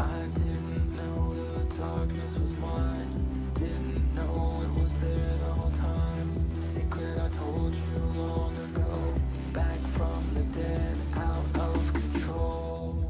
I didn't know the darkness was mine. Didn't know it was there the whole time. Secret I told you long ago. Back from the dead, out of control.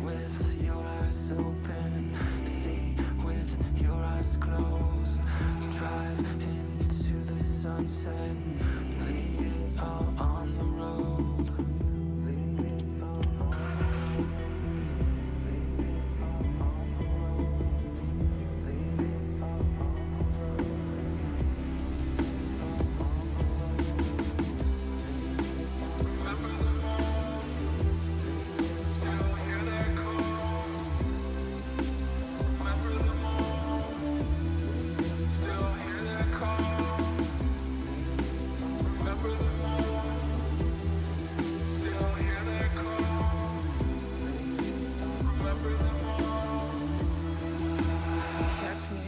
With your eyes open, see with your eyes closed. Drive into the sunset, leave it all on the road. Leave it all on the road. Leave it all on the road. Leave it all on the Remember the mall, still hear that call. Remember the mall, still hear that call. Remember the mall, still hear that call. Remember the mall. Catch me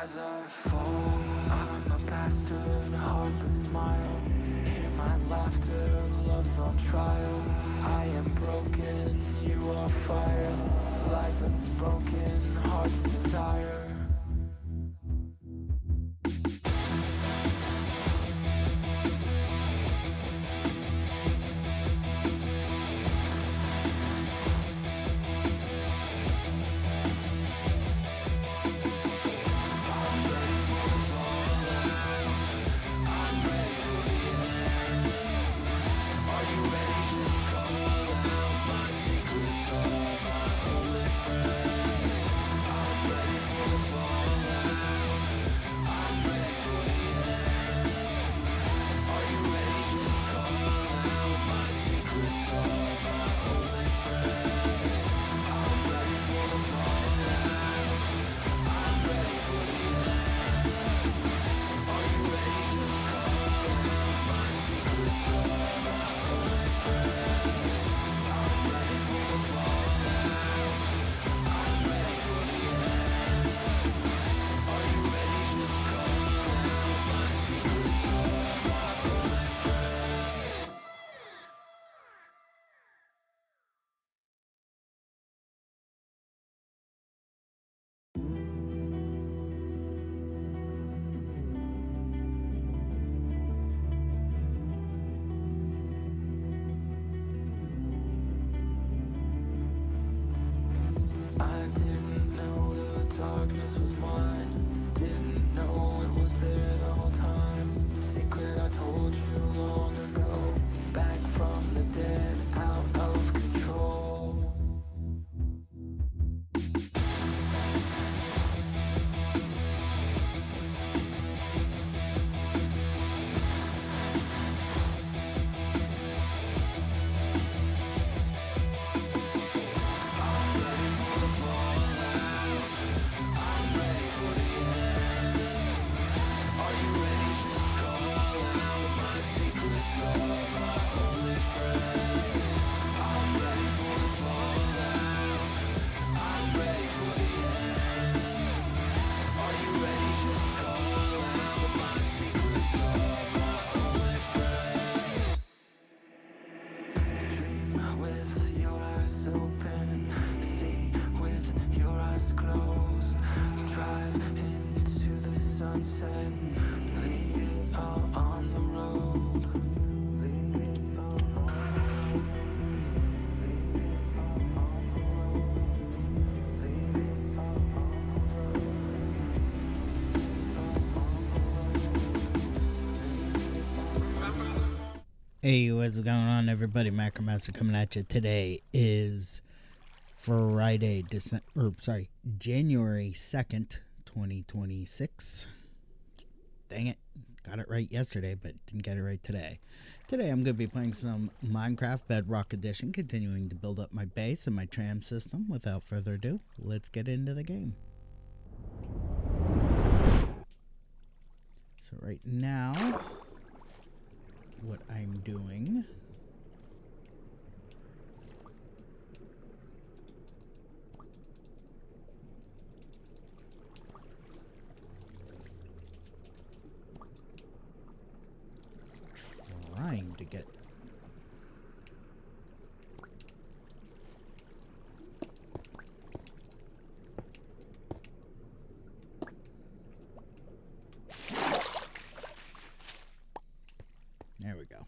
as I fall. I'm a bastard, heartless smile. Hear my laughter, love's on trial. I am broken, you are fire. Lies unspoken, heart's desire. I didn't know the darkness was mine. Didn't know it was there the whole time. Secret I told you long ago. Back from the dead, out of control. Dream with your eyes open, see with your eyes closed. Drive into the sunset, leave it all on the road. Leave it all on the road. Leave it all on the road. Leave it all on Remember the mall. Hey, what's going on, everybody? Macromaster coming at you. Today is Friday, January 2nd, 2026. Dang it. Got it right yesterday, but didn't get it right today. Today I'm going to be playing some Minecraft Bedrock Edition, continuing to build up my base and my tram system. Without further ado, let's get into the game. So right now, what I'm doing... trying to get there we go.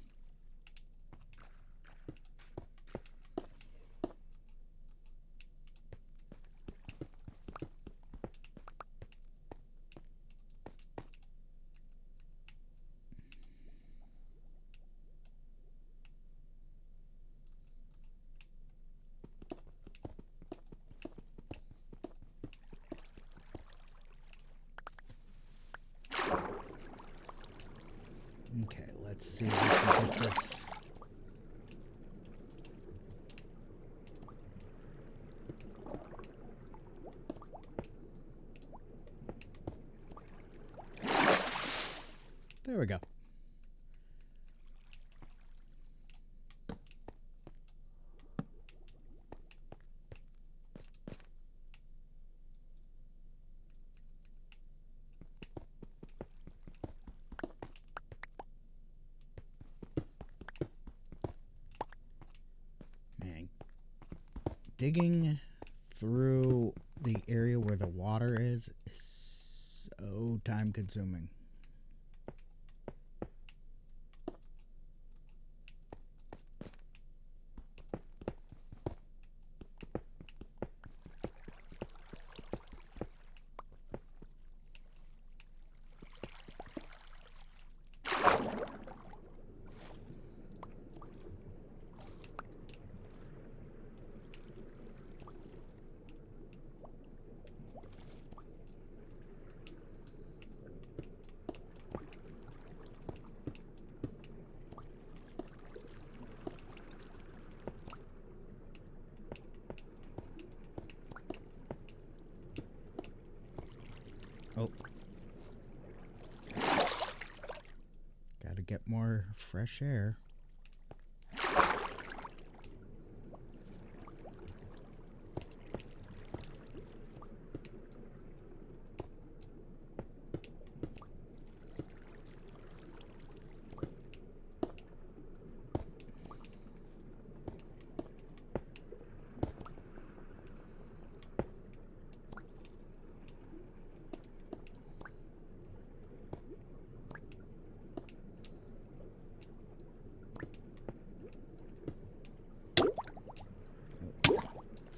Okay, let's see if we can get this. There we go. Man, digging through the area where the water is so time consuming. Oh. Gotta get more fresh air.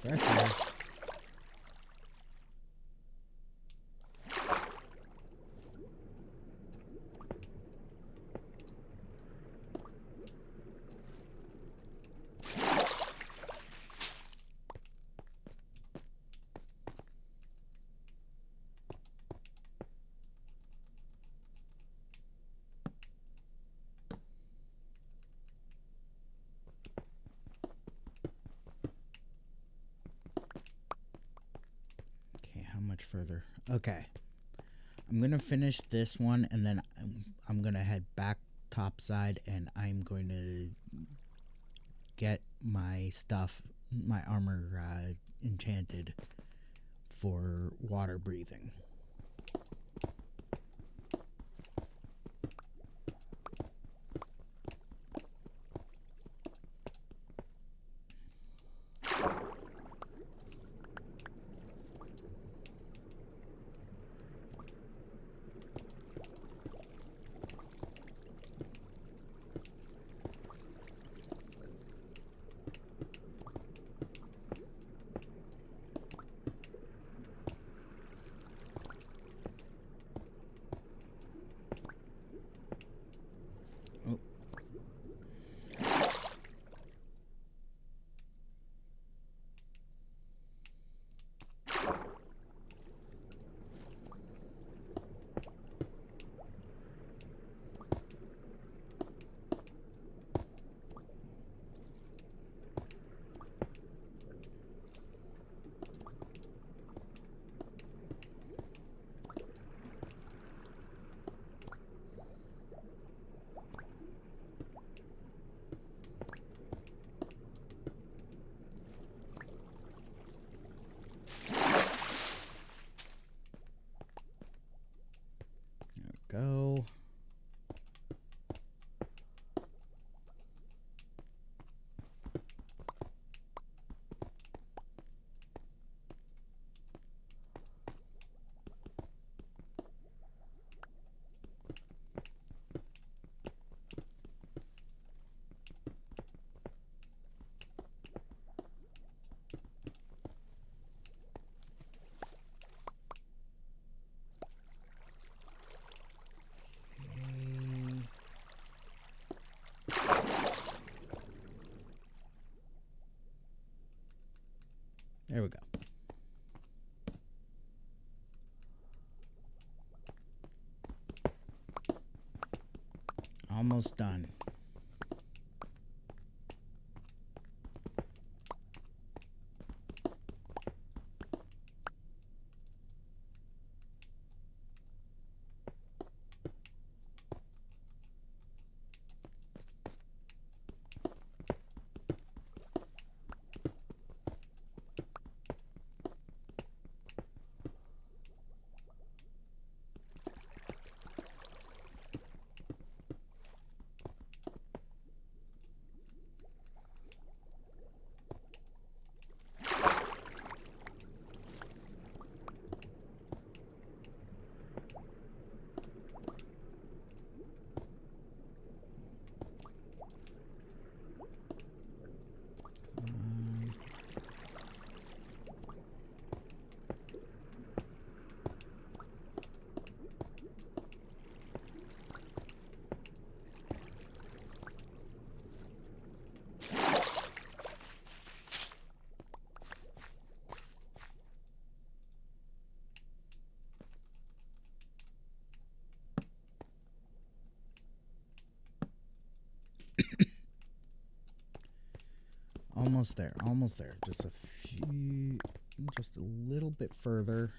Fresh air. Much further. Okay, I'm gonna finish this one and then I'm gonna head back topside and I'm going to get my stuff, my armor enchanted for water breathing. There we go. Almost done. Almost there, almost there. Just a few, just a little bit further.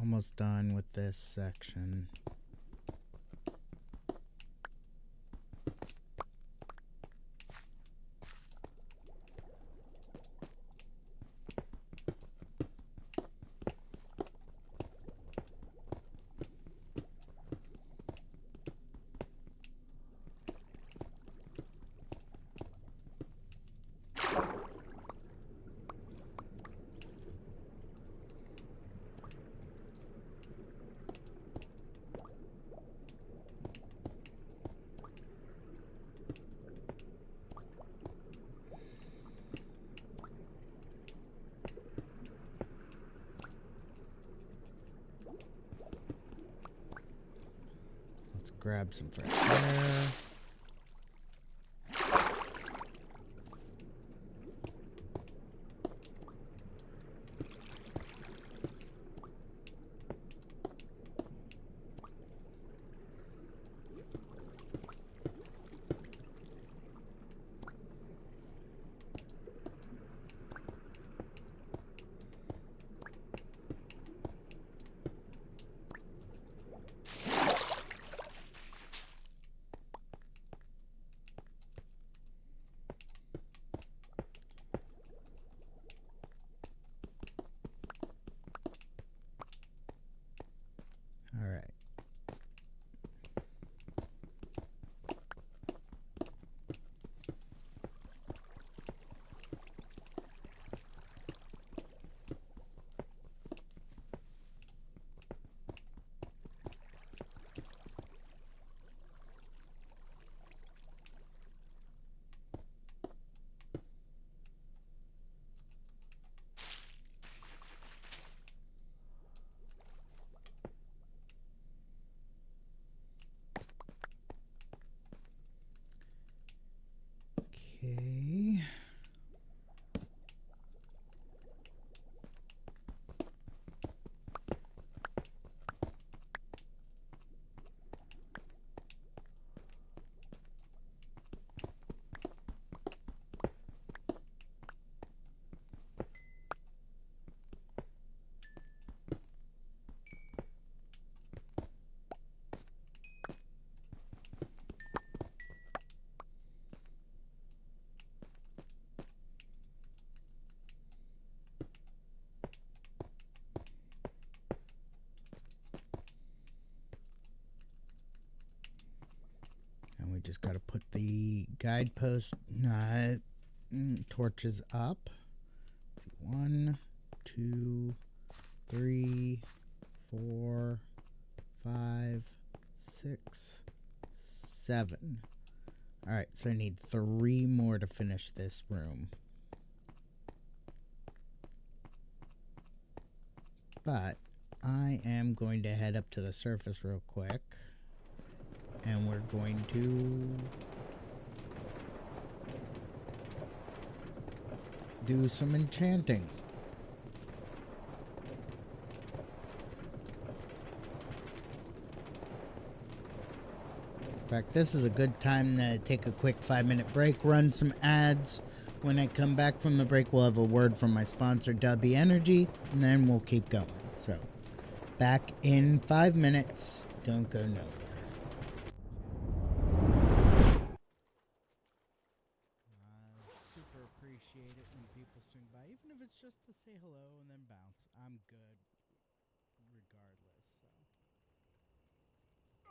Almost done with this section. Grab some fresh air. we just gotta put the guidepost torches up. 1, 2, 3, 4, 5, 6, 7. Alright, so I need 3 more to finish this room. But I am going to head up to the surface real quick. And we're going to do some enchanting. In fact, this is a good time to take a quick 5-minute break, run some ads. When I come back from the break, we'll have a word from my sponsor, W Energy, and then we'll keep going. So, back in 5 minutes. Don't go nowhere. Super appreciate it when people swing by, even if it's just to say hello and then bounce. I'm good regardless. So.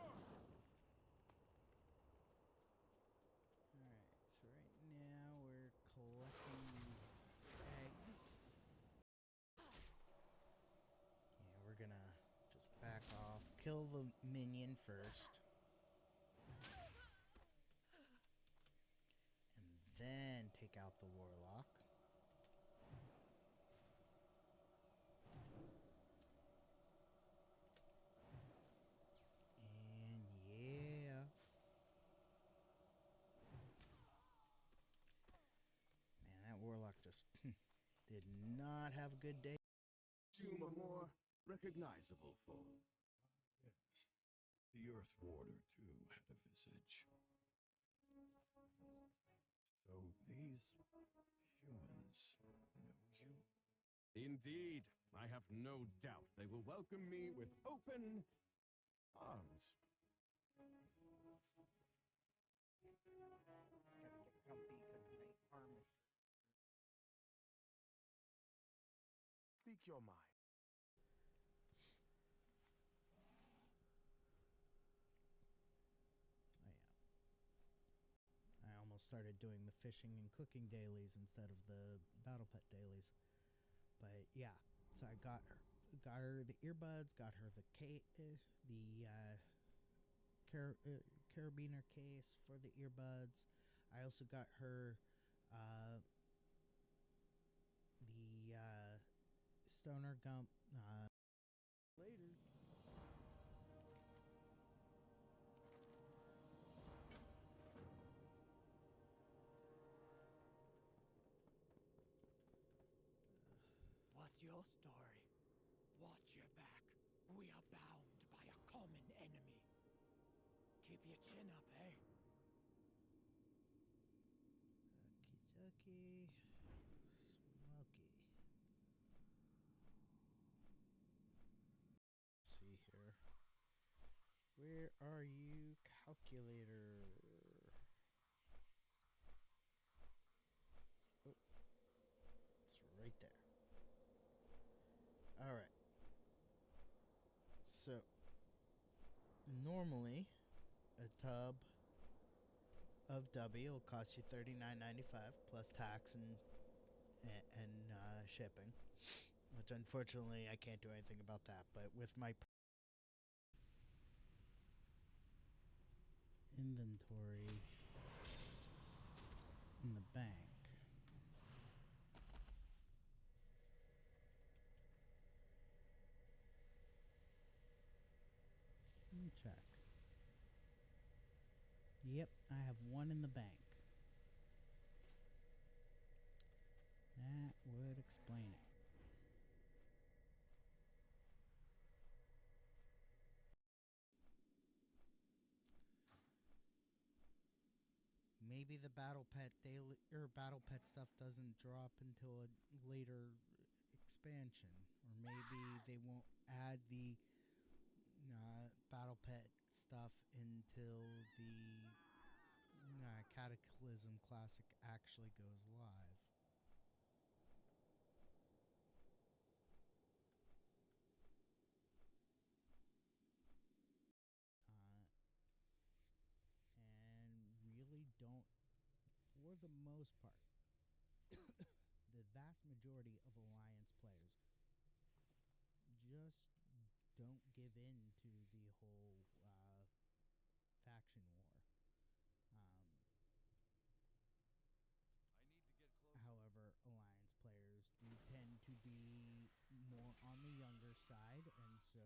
Alright, so right now we're collecting these eggs. Yeah, we're gonna just back off, kill the minion first. And then take out the warlock. And yeah. Man, that warlock just did not have a good day. Assume a more recognizable form. Yes, the Earth Warder, too, had a visage. So these humans know you? Indeed, I have no doubt they will welcome me with open arms. Gotta get comfy because my arm is. Speak your mind. I almost started doing the fishing and cooking dailies instead of the battle pet dailies. But yeah, so I got her the earbuds, got her the carabiner case for the earbuds. I also got her the stoner gum later. What's your story? Watch your back. We are bound by a common enemy. Keep your chin up, eh? Okie Smoky. Let's see here. Where are you, calculator? Oh, it's right there. All right. So normally a tub of W will cost you $39.95 plus tax and shipping, which unfortunately I can't do anything about that. But with my inventory in the bank. Let me check. Yep, I have 1 in the bank. That would explain it. Maybe the battle pet daily or battle pet stuff doesn't drop until a later expansion, or maybe they won't add the battle pet stuff until the Cataclysm Classic actually goes live. And Now, for the most part, the vast majority of Alliance players just don't give in to the whole faction war. However, Alliance players do tend to be more on the younger side, and so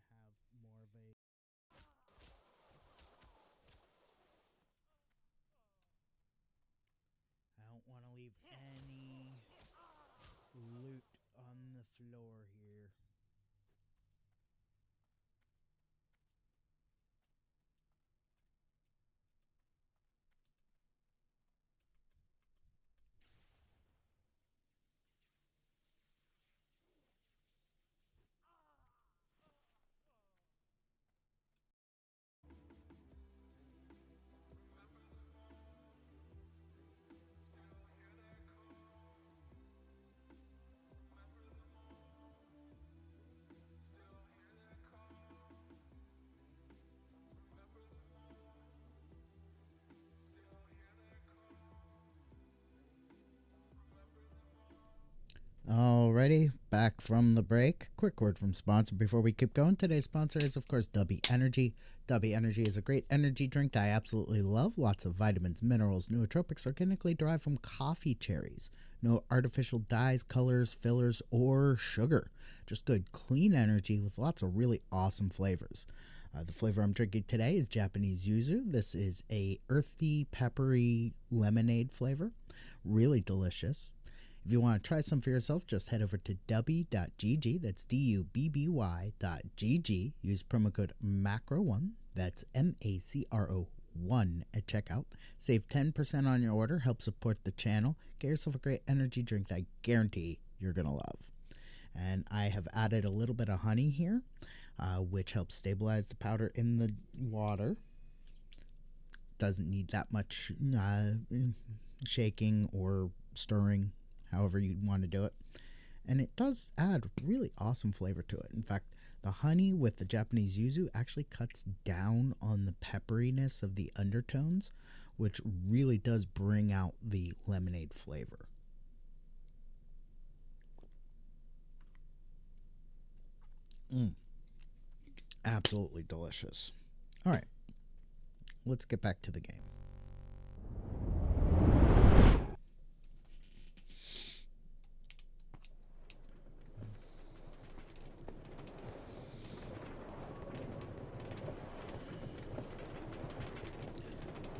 have more of a I don't want to leave any loot on the floor here. Alrighty, back from the break. Quick word from sponsor before we keep going. Today's sponsor is, of course, W Energy. W Energy is a great energy drink that I absolutely love. Lots of vitamins, minerals, nootropics, organically derived from coffee cherries. No artificial dyes, colors, fillers, or sugar. Just good, clean energy with lots of really awesome flavors. The flavor I'm drinking today is Japanese yuzu. This is a earthy, peppery lemonade flavor. Really delicious. If you want to try some for yourself, just head over to dubby.gg. That's dubby.gg. Use promo code MACRO1. That's MACRO1 at checkout. Save 10% on your order. Help support the channel. Get yourself a great energy drink that I guarantee you're going to love. And I have added a little bit of honey here, which helps stabilize the powder in the water. Doesn't need that much shaking or stirring, however you want to do it. And it does add really awesome flavor to it. In fact, the honey with the Japanese yuzu actually cuts down on the pepperiness of the undertones, which really does bring out the lemonade flavor. Absolutely delicious. All right, let's get back to the game.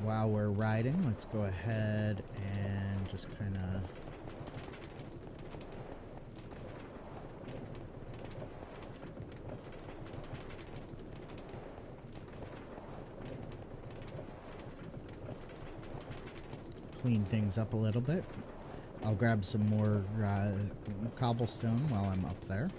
While we're riding, let's go ahead and just kind of clean things up a little bit. I'll grab some more cobblestone while I'm up there.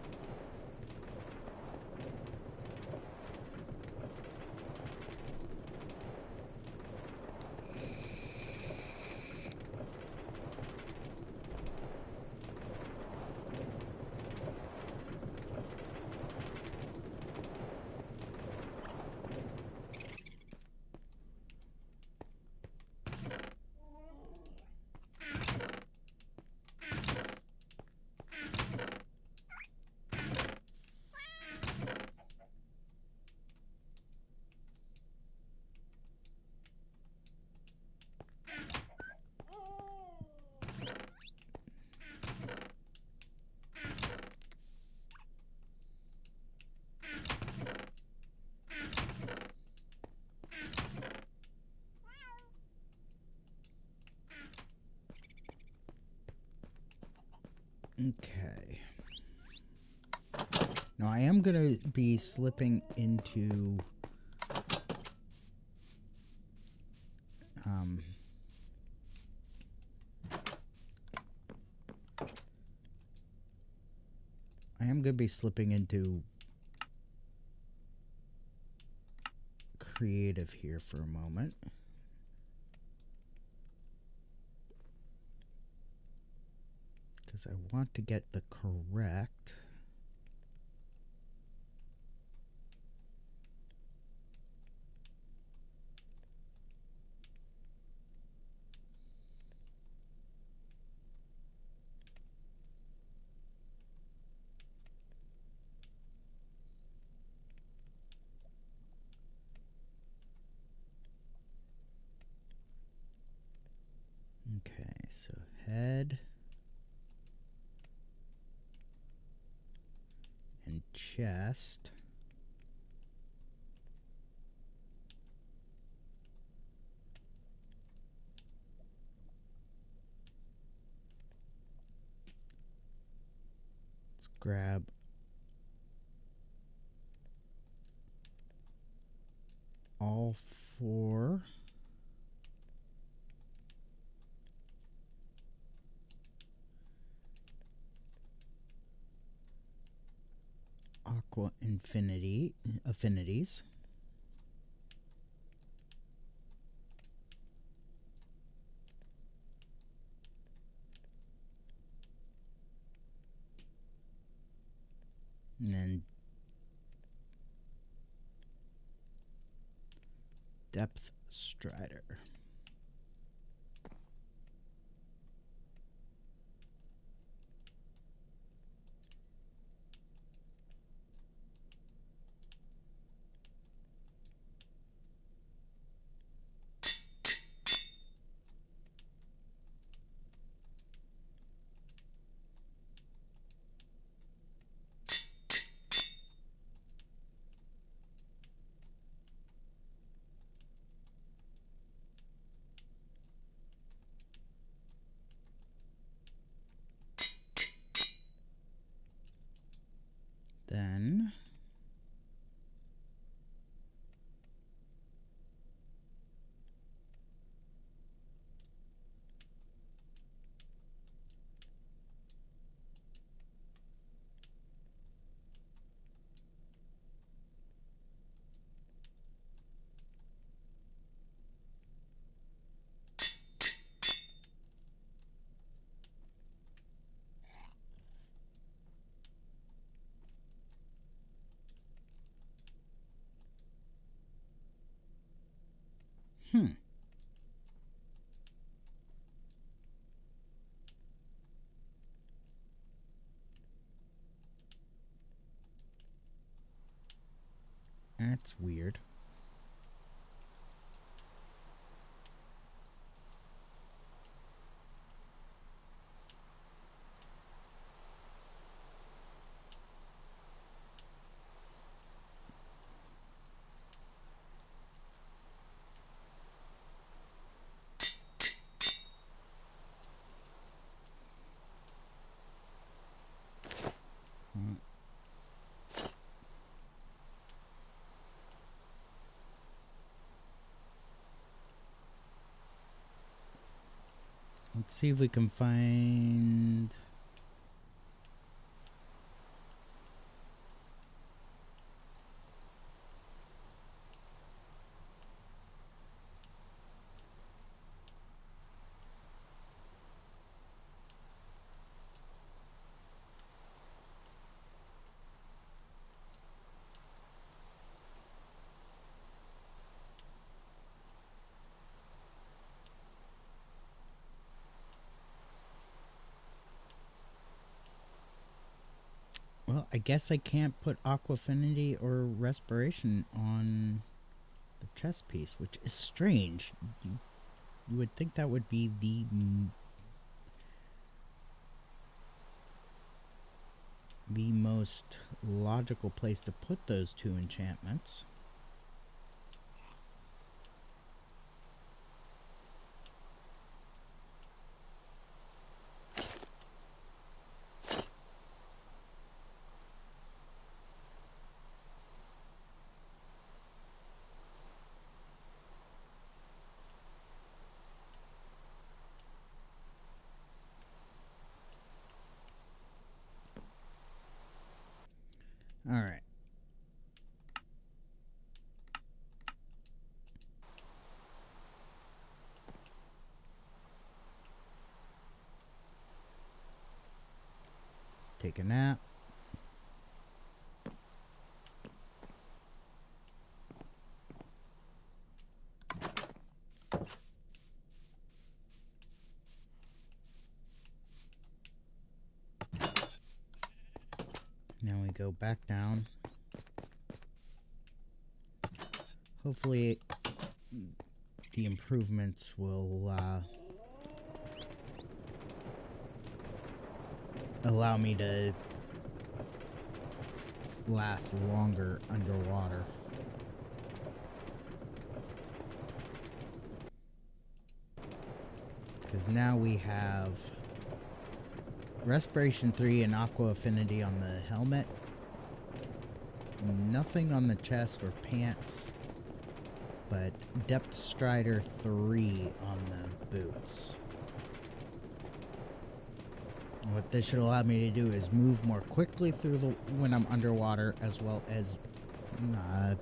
Okay. Now I am going to be slipping into creative here for a moment. Because I want to get the correct chest. Let's grab all 4. Aqua affinities. And then depth strider. Then that's weird. Let's see if we can find... Well, I guess I can't put aqua affinity or respiration on the chest piece, which is strange. You would think that would be the most logical place to put those 2 enchantments. All right. Let's take a nap. Now we go back down. Hopefully the improvements will allow me to last longer underwater. Because now we have Respiration 3 and Aqua Affinity on the helmet. Nothing on the chest or pants, but Depth Strider 3 on the boots. And what this should allow me to do is move more quickly through when I'm underwater, as well as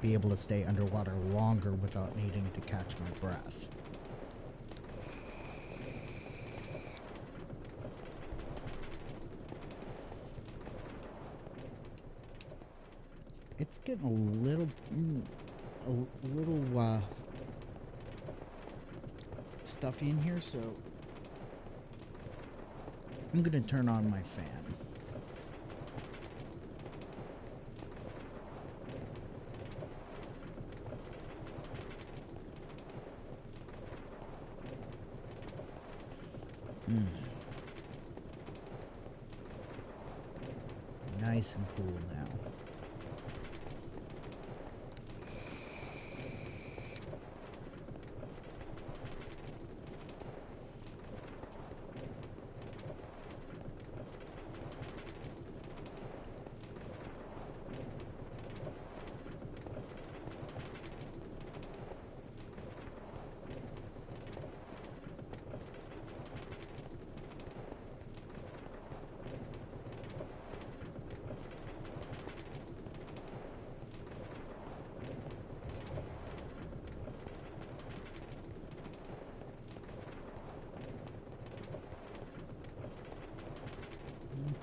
be able to stay underwater longer without needing to catch my breath. It's getting a little stuffy in here, so I'm gonna turn on my fan. Nice and cool now.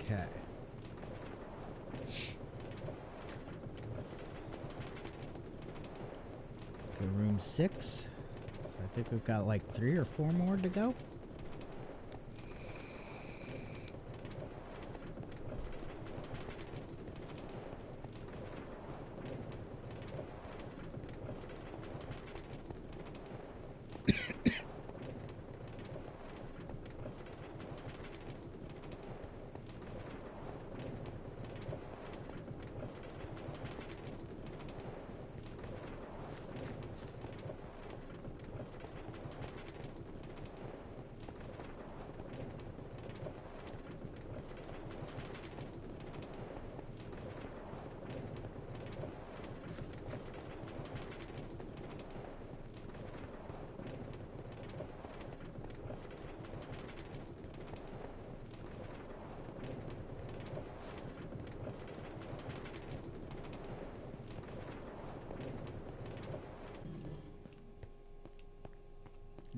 Okay. Okay, room 6. So I think we've got like 3 or 4 more to go.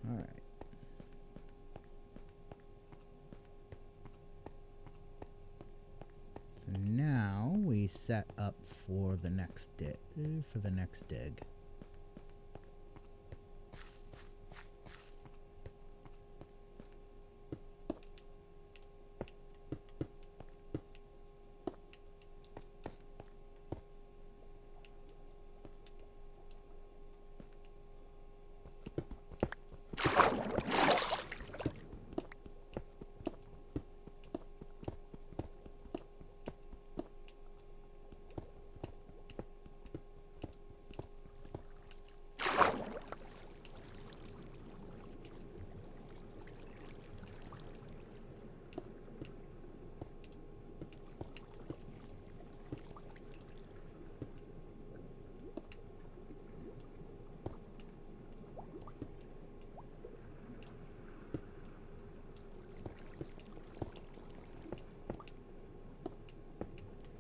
All right. So now we set up for the next dig.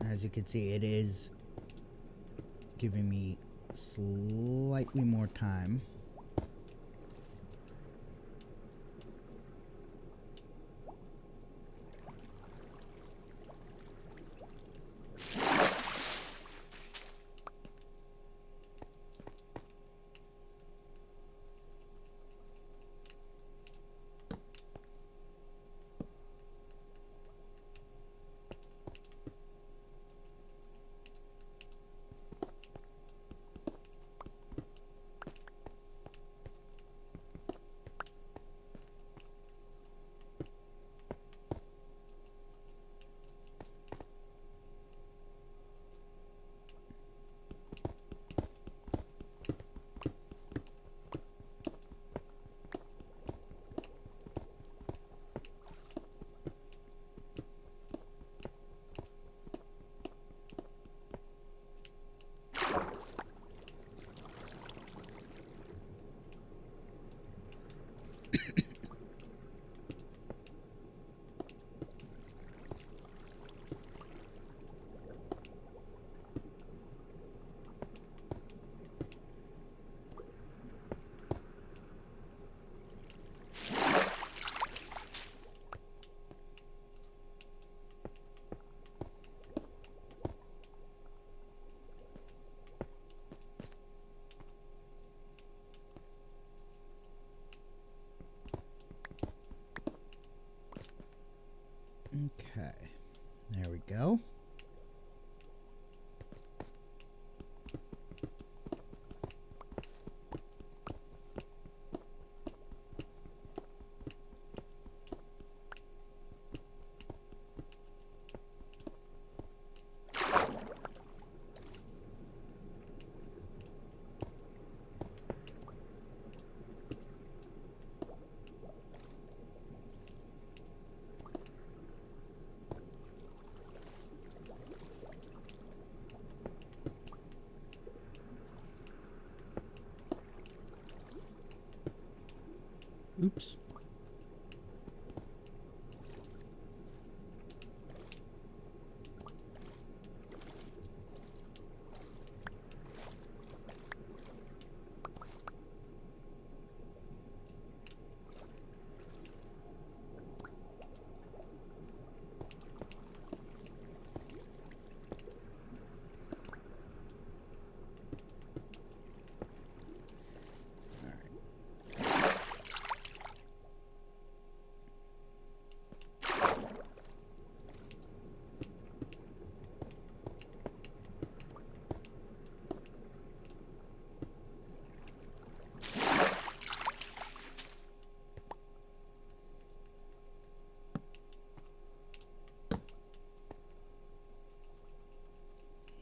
As you can see, it is giving me slightly more time. Okay. There we go. Oops.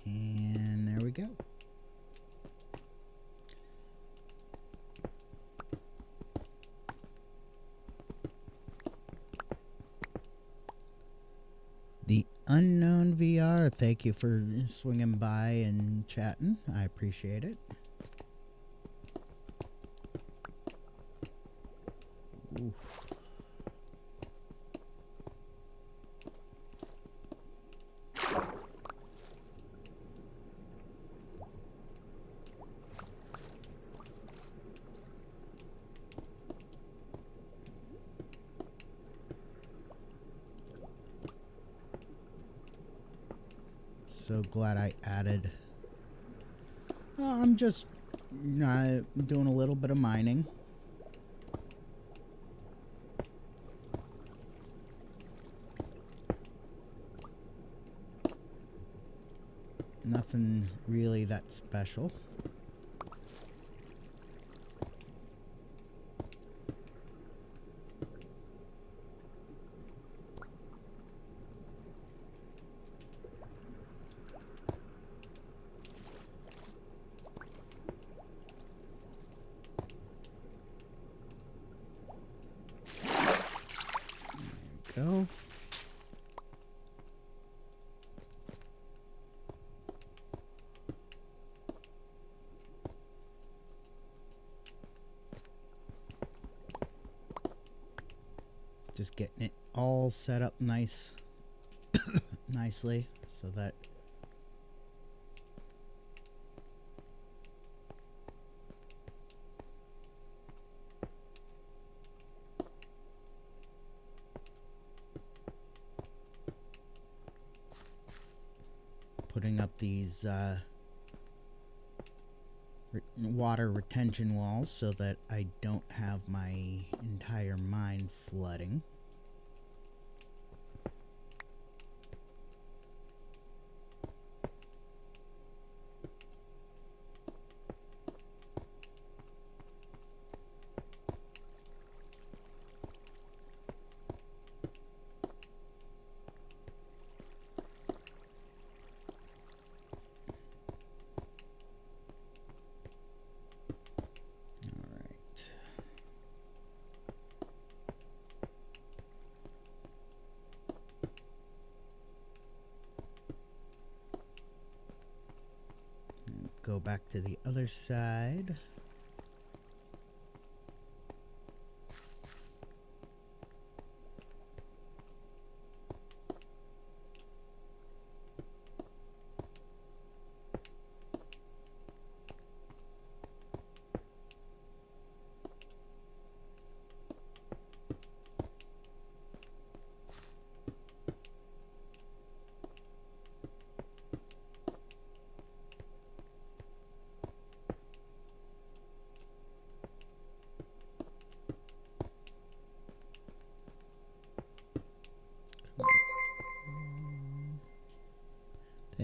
And there we go. The Unknown VR, thank you for swinging by and chatting. I appreciate it. Oof. So glad I added. I'm just doing a little bit of mining. Nothing really that special. Go. Just getting it all set up nicely so that putting up these water retention walls so that I don't have my entire mine flooding. Go back to the other side.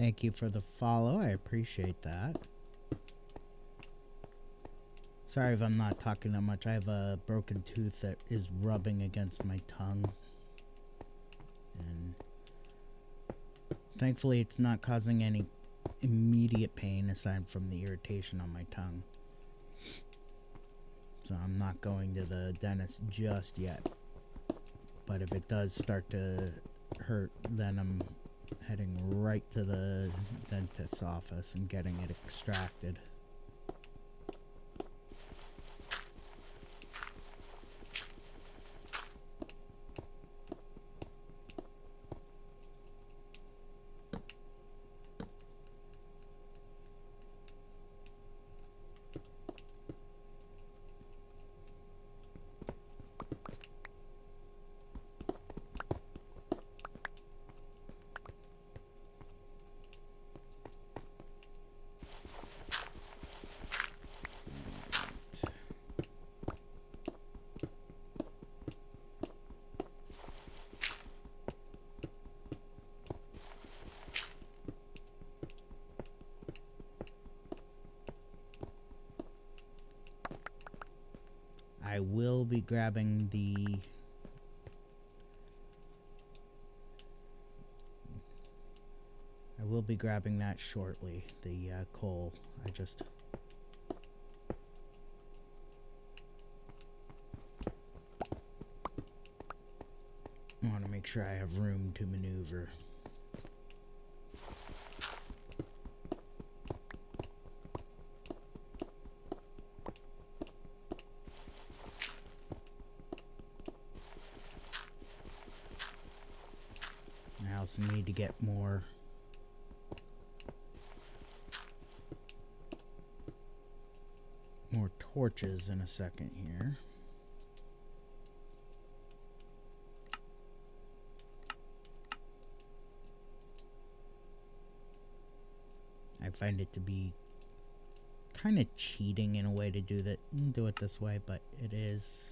Thank you for the follow. I appreciate that. Sorry if I'm not talking that much. I have a broken tooth that is rubbing against my tongue. And thankfully it's not causing any immediate pain aside from the irritation on my tongue. So I'm not going to the dentist just yet. But if it does start to hurt, then I'm heading right to the dentist's office and getting it extracted. I will be grabbing the that shortly, the coal. I want to make sure I have room to maneuver. I also need to get more torches in a second here. I find it to be kind of cheating in a way to do it this way, but it is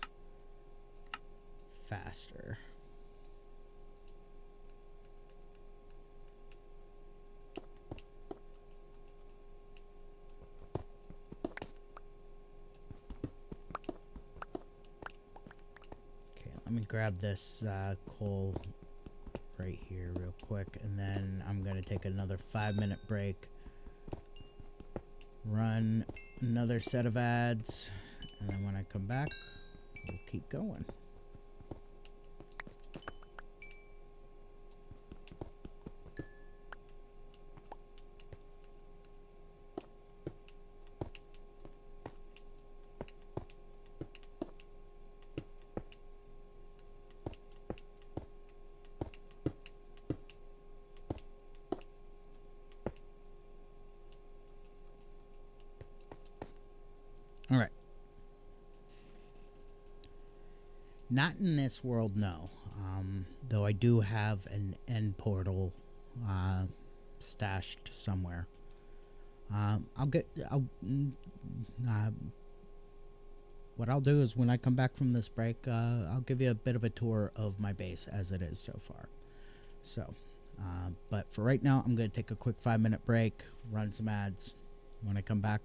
faster. Okay, let me grab this coal right here real quick, and then I'm gonna take another 5-minute break, run another set of ads, and then when I come back, we'll keep going. All right. Not in this world, no. Though I do have an end portal stashed somewhere. What I'll do is when I come back from this break, I'll give you a bit of a tour of my base as it is so far. So, but for right now, I'm going to take a quick 5-minute break, run some ads. When I come back,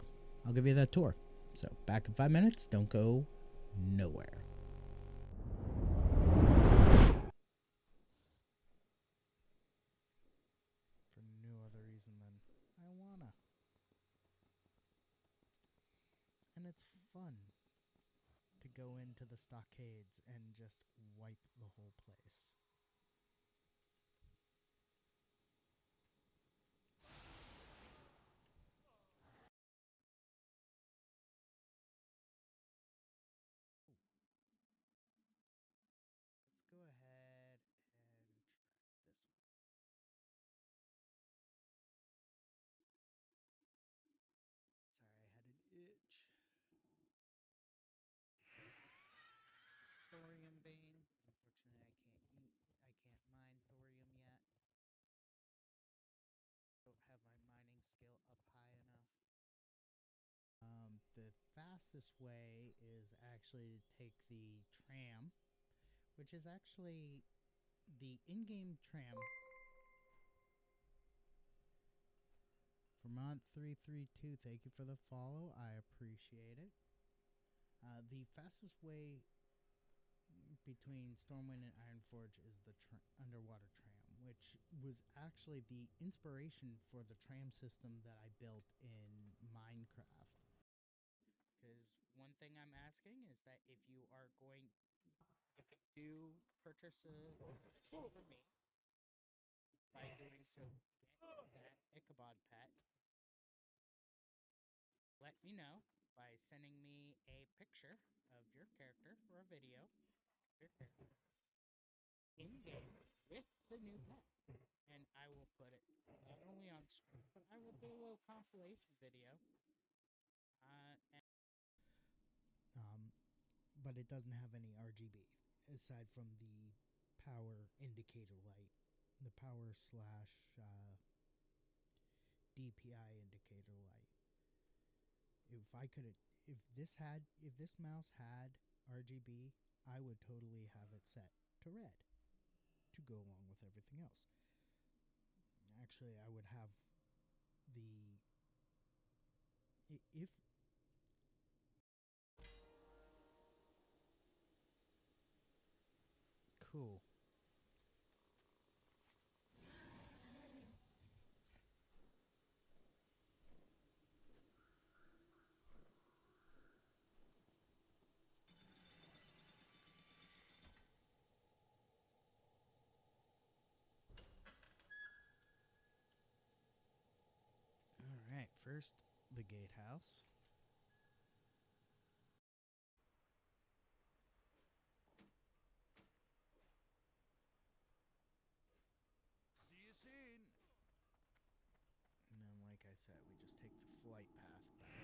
I'll give you that tour. So, back in 5 minutes. Don't go nowhere. For no other reason than I wanna. And it's fun to go into the stockades and just wipe the whole place. Let's go ahead and track this one. Sorry, I had an itch. Thorium vein. Unfortunately, I can't mine thorium yet. Don't have my mining skill up high enough. The fastest way is actually to take the tram, which is actually the in-game tram Vermont332, thank you for the follow. I appreciate it. The fastest way between Stormwind and Ironforge is the underwater tram, which was actually the inspiration for the tram system that I built in Minecraft. Because one thing I'm asking is that if you do purchase a for me, by doing so, get that Ichabod pet. Let me know by sending me a picture of your character or a video of your character in game with the new pet. And I will put it not only on stream, but I will do a little compilation video. But it doesn't have any RGB aside from the power indicator light, the power slash DPI indicator light. If this mouse had RGB, I would totally have it set to red to go along with everything else. Actually, I would have if cool. All right, first the gatehouse. See you soon. And then, like I said, we just take the flight path back.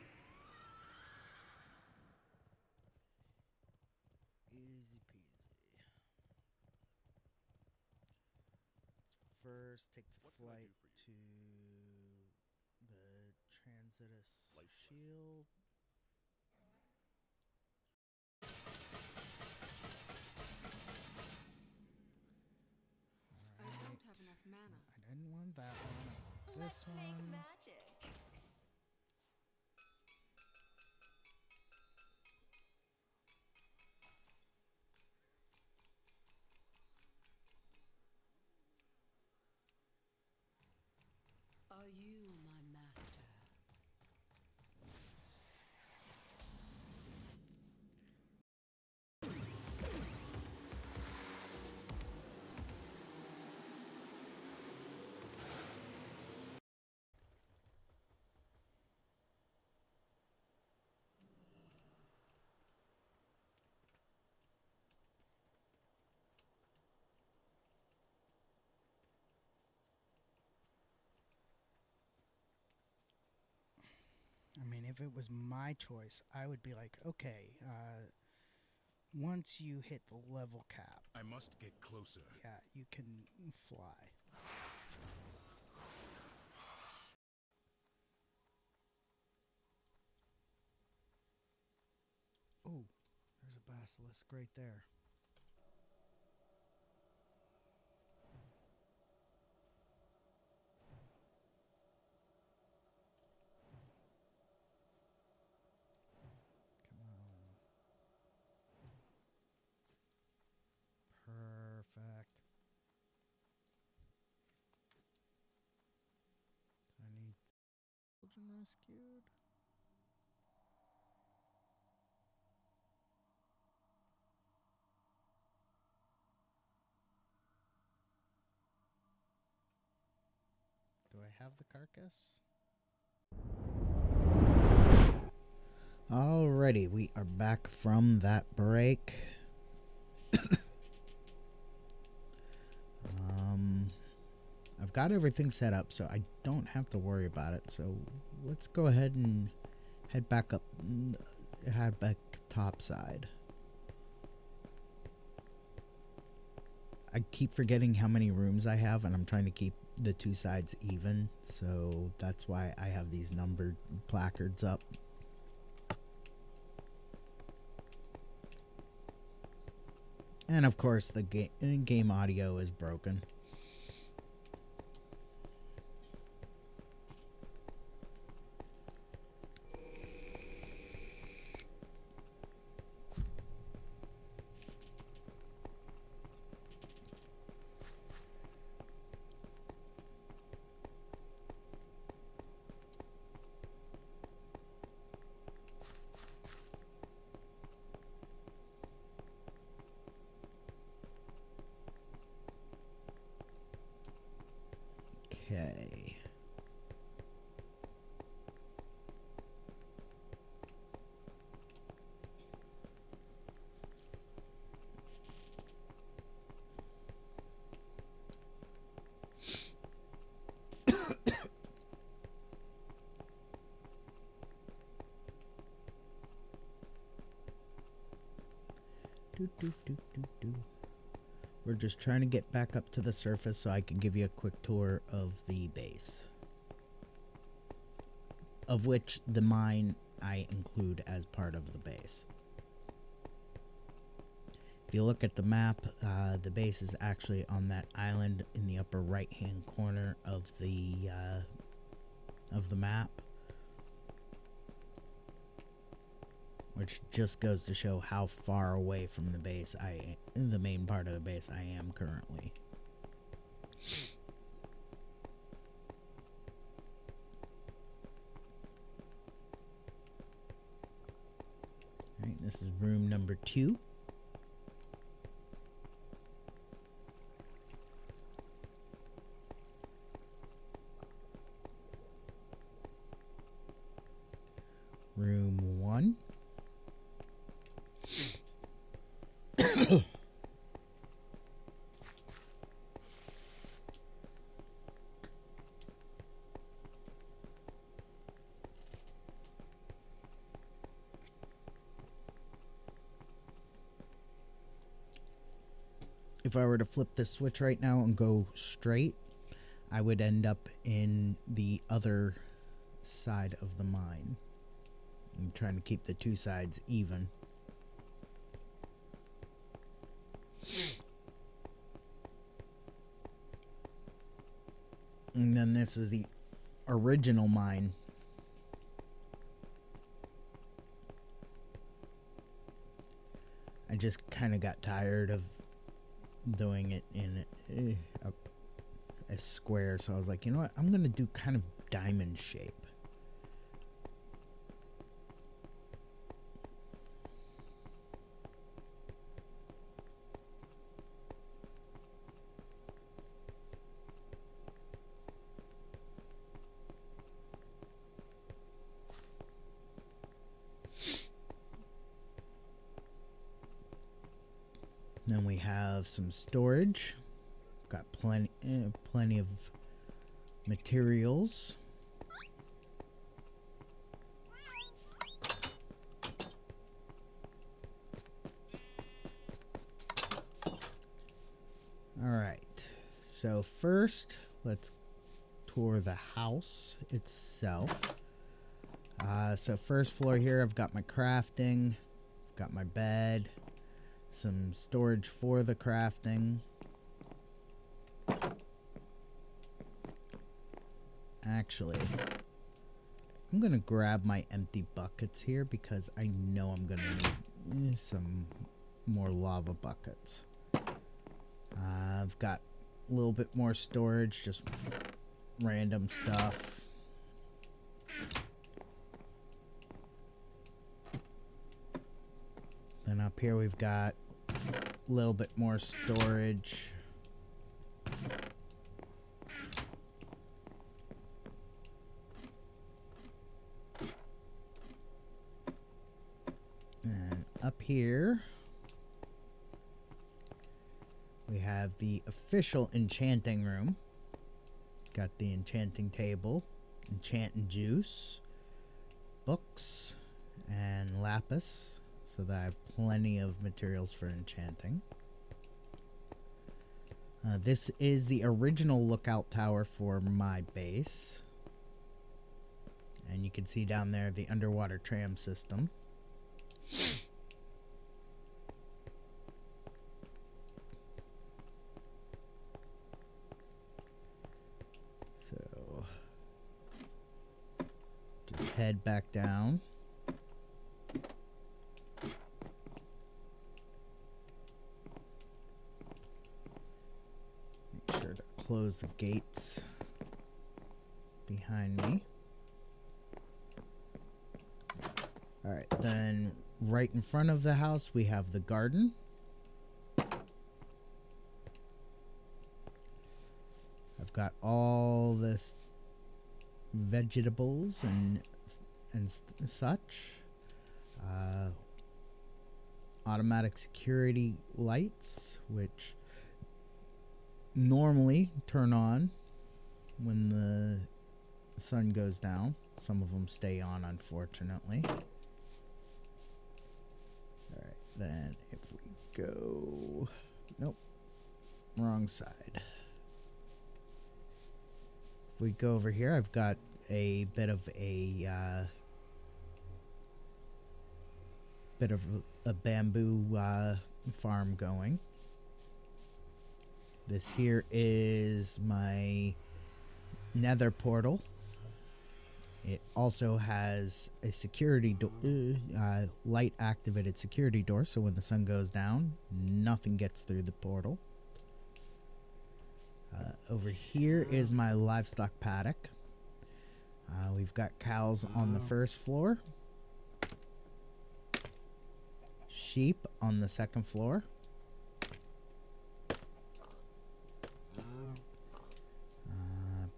Easy peasy. Let's first take the flight to the Transitus Shield. I don't have enough mana. I didn't want that one. I want this one. Magic. Are you my master? I mean, if it was my choice, I would be like, okay, once you hit the level cap, I must get closer. yeah, you can fly. Oh, there's a basilisk right there. Come on. Perfect. So I need children rescued. Do I have the carcass? Alrighty, we are back from that break. I've got everything set up, so I don't have to worry about it. So let's go ahead and head back topside. I keep forgetting how many rooms I have, and I'm trying to keep the two sides even, so that's why I have these numbered placards up. And of course, the game audio is broken. We're just trying to get back up to the surface so I can give you a quick tour of the base. Of which the mine I include as part of the base. If you look at the map, the base is actually on that island in the upper right-hand corner of the map. Which just goes to show how far away from the base the main part of the base I am currently. Alright, this is room number 2. Room 1. If I were to flip this switch right now and go straight, I would end up in the other side of the mine. I'm trying to keep the two sides even. And then this is the original mine. I just kind of got tired of doing it in a square, so I was like, you know what, I'm gonna do kind of diamond shape. Then we have some storage. Got plenty of materials. All right. So first, let's tour the house itself. So first floor here, I've got my crafting, I've got my bed, some storage for the crafting. Actually, I'm gonna grab my empty buckets here because I know I'm gonna need some more lava buckets. I've got a little bit more storage, just random stuff. Then up here we've got a little bit more storage. And up here we have the official enchanting room. Got the enchanting table, enchanting juice, books, and lapis, so that I have plenty of materials for enchanting. This is the original lookout tower for my base. And you can see down there the underwater tram system. So, just head back down. Make sure to close the gates behind me. Alright, then right in front of the house we have the garden. I've got all this vegetables and such. Automatic security lights, which normally turn on when the sun goes down. Some of them stay on, unfortunately. Alright, then if we go. Nope. Wrong side. If we go over here, I've got a bit of a bamboo farm going. This here is my nether portal. It also has a security light activated security door, so when the sun goes down, nothing gets through the portal. Over here is my livestock paddock. We've got cows on the first floor, sheep on the second floor,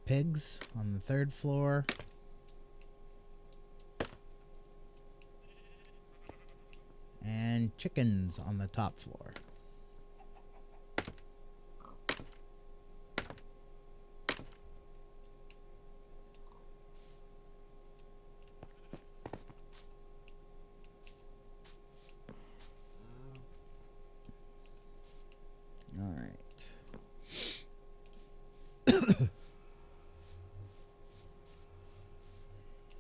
pigs on the third floor, and chickens on the top floor. All right.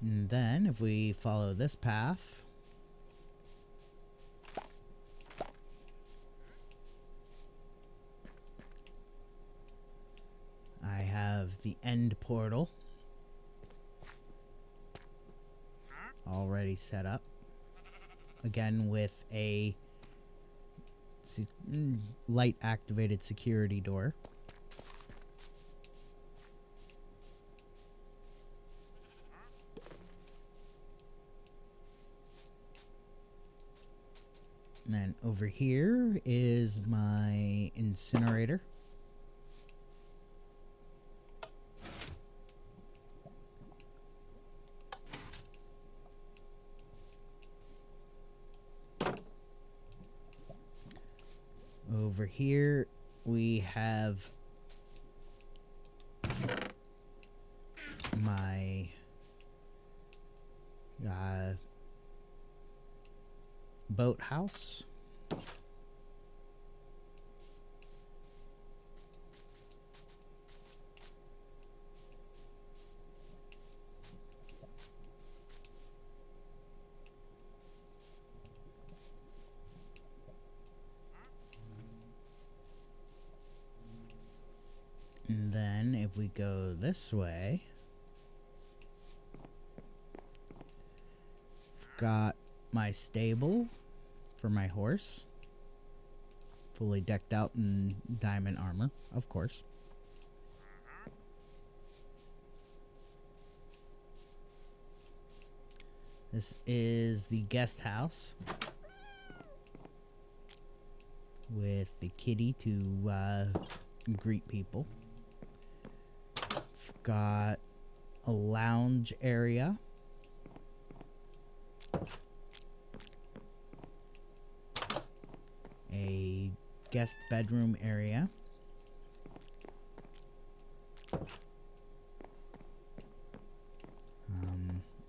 And then if we follow this path, I have the end portal already set up. Again with a light activated security door. And then over here is my incinerator. Over here we have my boathouse. And then if we go this way, I've got my stable for my horse, fully decked out in diamond armor, of course. This is the guest house with the kitty to greet people. I've got a lounge area. A guest bedroom area.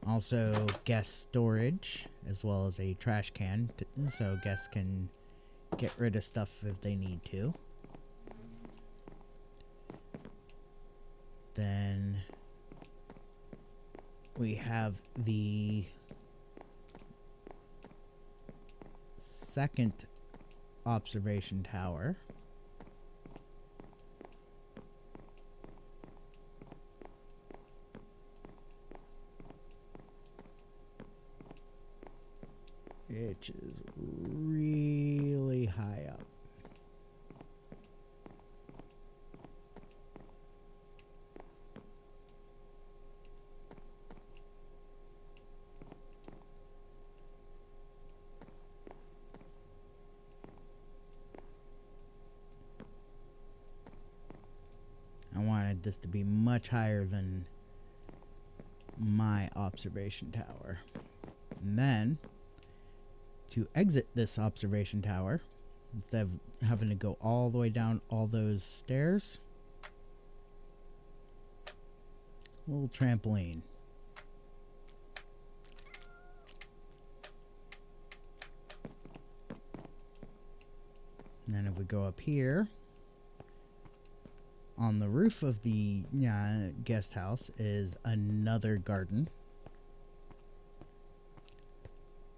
Also guest storage, as well as a trash can, so guests can get rid of stuff if they need to. Then we have the second observation tower. Which is really high up. I wanted this to be much higher than my observation tower. And then, to exit this observation tower, instead of having to go all the way down all those stairs, a little trampoline. And then if we go up here, on the roof of the guest house is another garden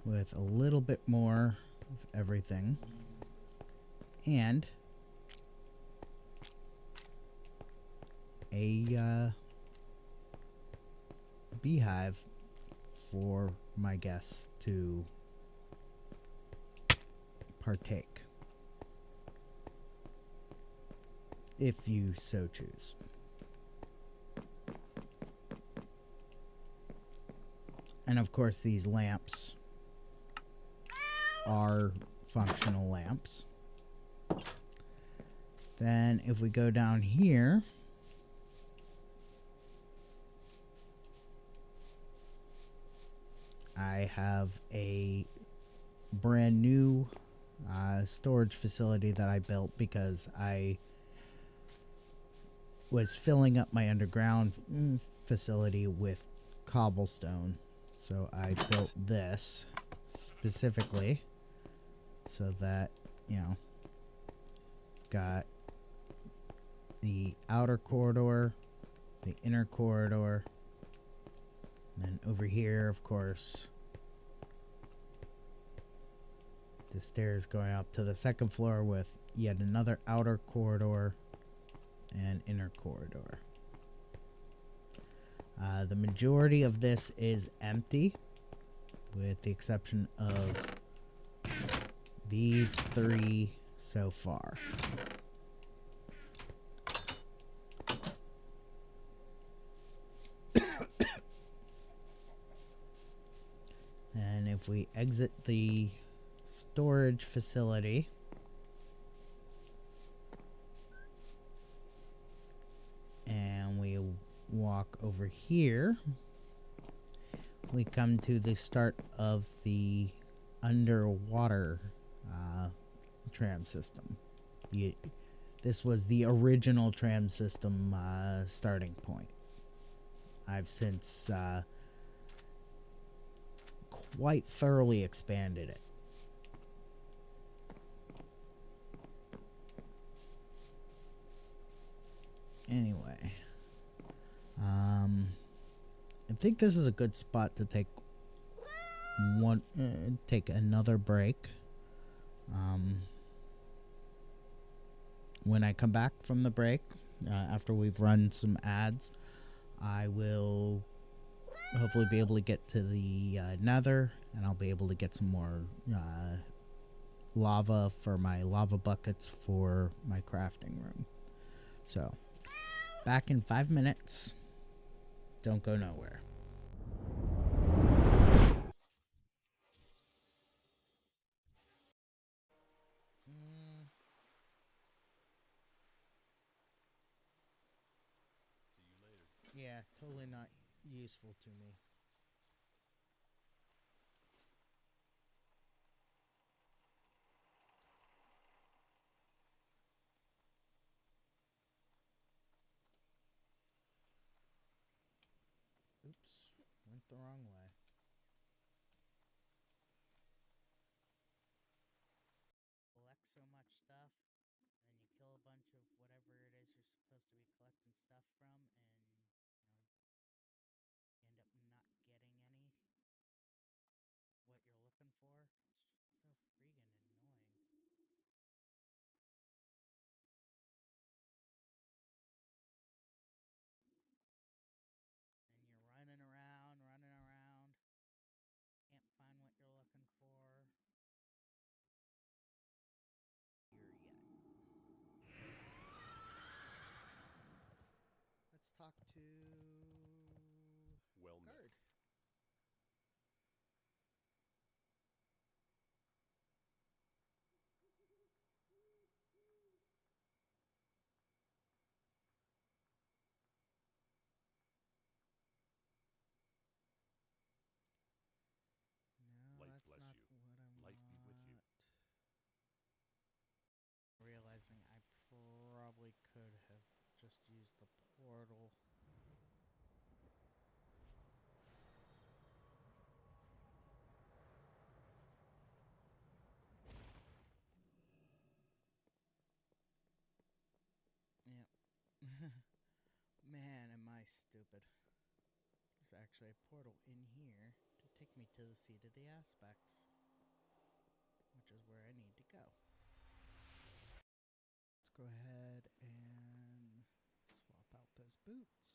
with a little bit more of everything, and a beehive for my guests to partake, if you so choose. And of course, these lamps are functional lamps. Then if we go down here, I have a brand new storage facility that I built because I was filling up my underground facility with cobblestone. So I built this specifically so that, you know, got the outer corridor, the inner corridor, and then over here, of course, the stairs going up to the second floor with yet another outer corridor and inner corridor. The majority of this is empty, with the exception of these three so far. And if we exit the storage facility, and we walk over here, we come to the start of the underwater tram system. This was the original tram system starting point. I've since quite thoroughly expanded it. Anyway, I think this is a good spot to take another break. When I come back from the break, after we've run some ads, I will hopefully be able to get to the nether, and I'll be able to get some more lava for my lava buckets for my crafting room. So, back in 5 minutes. Don't go nowhere. Yeah, totally not useful to me. Oops, went the wrong way. Collect so much stuff, and then you kill a bunch of whatever it is you're supposed to be collecting stuff from, and you end up not getting any what you're looking for. It's so freaking annoying. And you're running around, can't find what you're looking for. Here yet. Let's talk to Well met. Guard. No, Light that's bless not you. what I Light be with you. want. Realizing I probably could have just used the portal. Man, am I stupid. There's actually a portal in here to take me to the seat of the aspects, which is where I need to go. Let's go ahead and swap out those boots.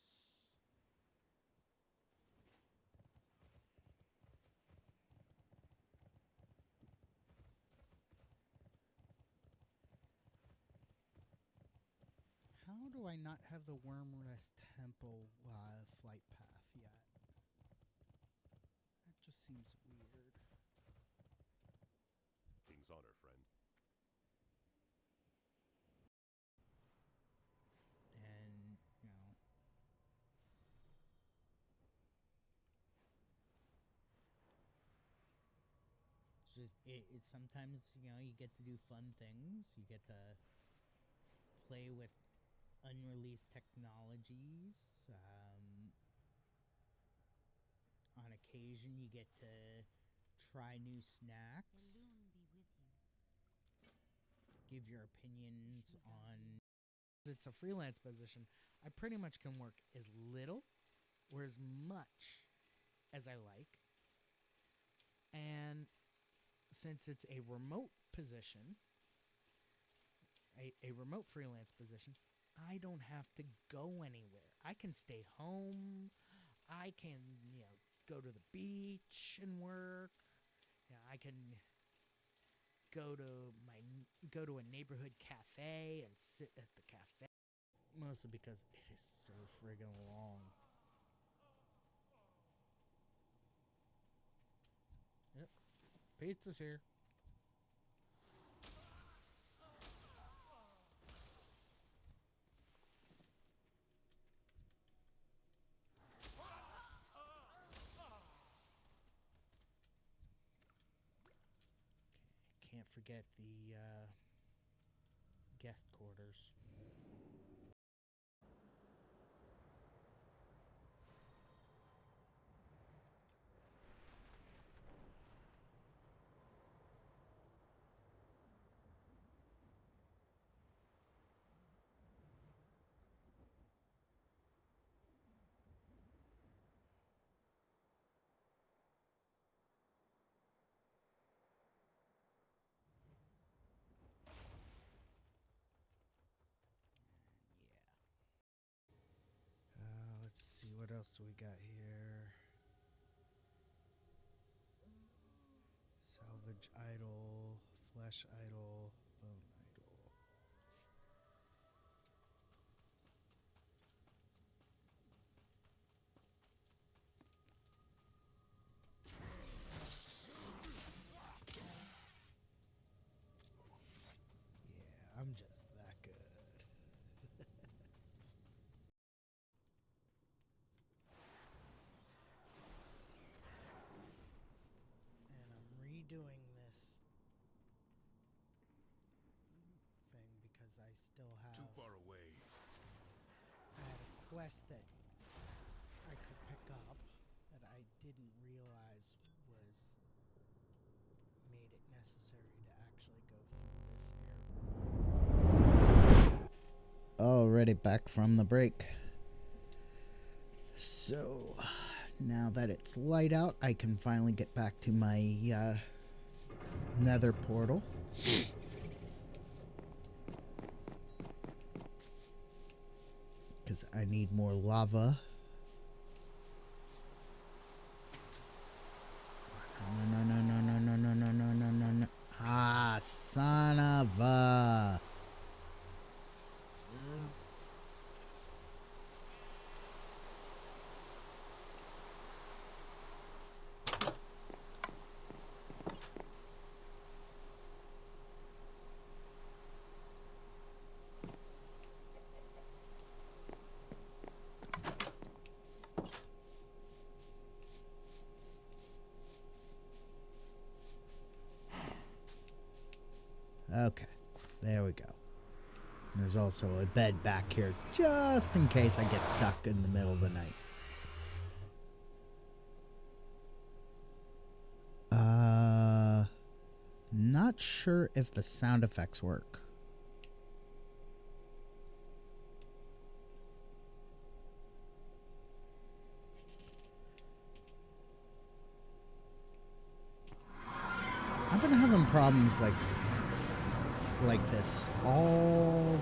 How do I not have the Wormrest Temple flight path yet? That just seems weird. King's honor, friend. And, you know, it's just, it sometimes, you know, you get to do fun things. You get to play with unreleased technologies. On occasion, you get to try new snacks. Give your opinions on. It's a freelance position. I pretty much can work as little or as much as I like. And since it's a remote position, a remote freelance position, I don't have to go anywhere. I can stay home. I can, you know, go to the beach and work. Yeah, I can go to a neighborhood cafe and sit at the cafe. Mostly because it is so friggin' long. Yep. Pizza's here. Can't forget the guest quarters. Let's see, what else do we got here? Salvage idol, flesh idol, bone idol. Yeah, I'm just that good. And I'm redoing this thing because I still have... Too far away. I had a quest that I could pick up that I didn't realize was... made it necessary to actually go through this area. Already back from the break. So, now that it's light out, I can finally get back to my nether portal. Because I need more lava. No, no, no, no, no, no, no, no, no, no, no. Ah, son of a... Okay, there we go. There's also a bed back here, just in case I get stuck in the middle of the night. Not sure if the sound effects work. problems like this all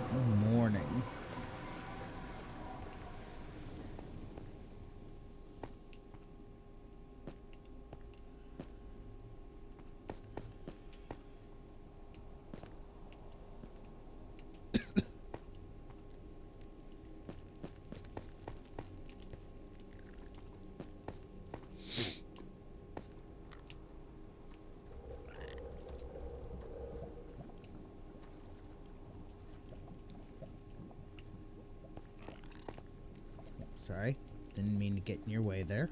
morning. Sorry, didn't mean to get in your way there.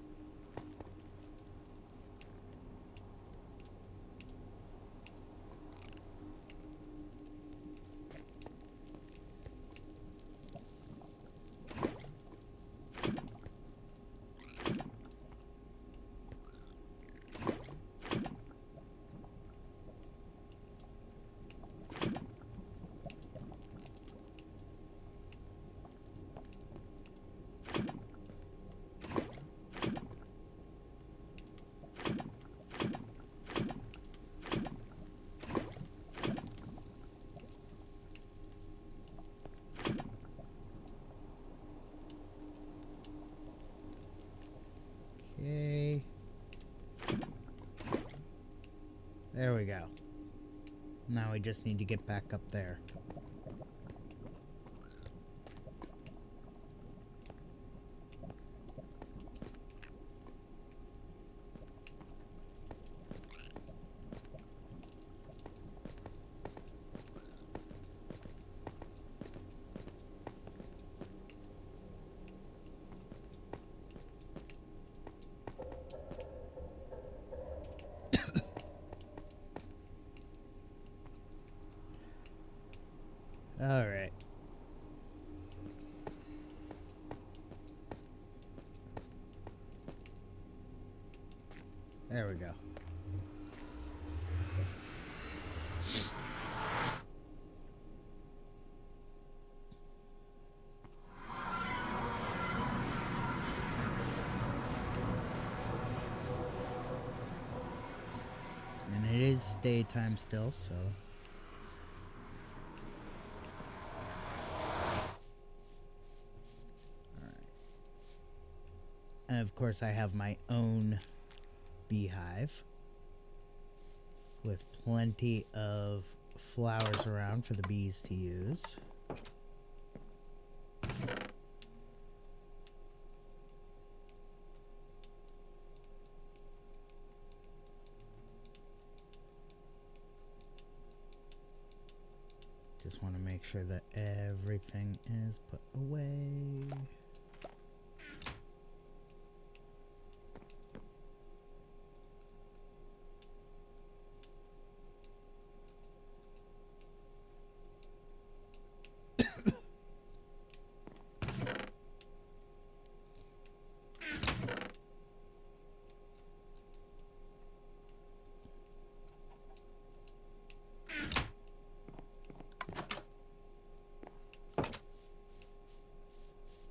Okay. There we go. Now we just need to get back up there. All right. There we go. And it is daytime still, so... And of course I have my own beehive with plenty of flowers around for the bees to use. Just want to make sure that everything is put away.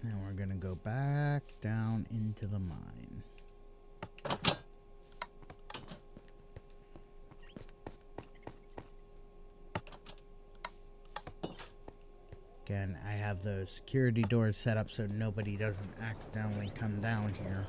Now we're gonna go back down into the mine. Again, I have those security doors set up so nobody doesn't accidentally come down here.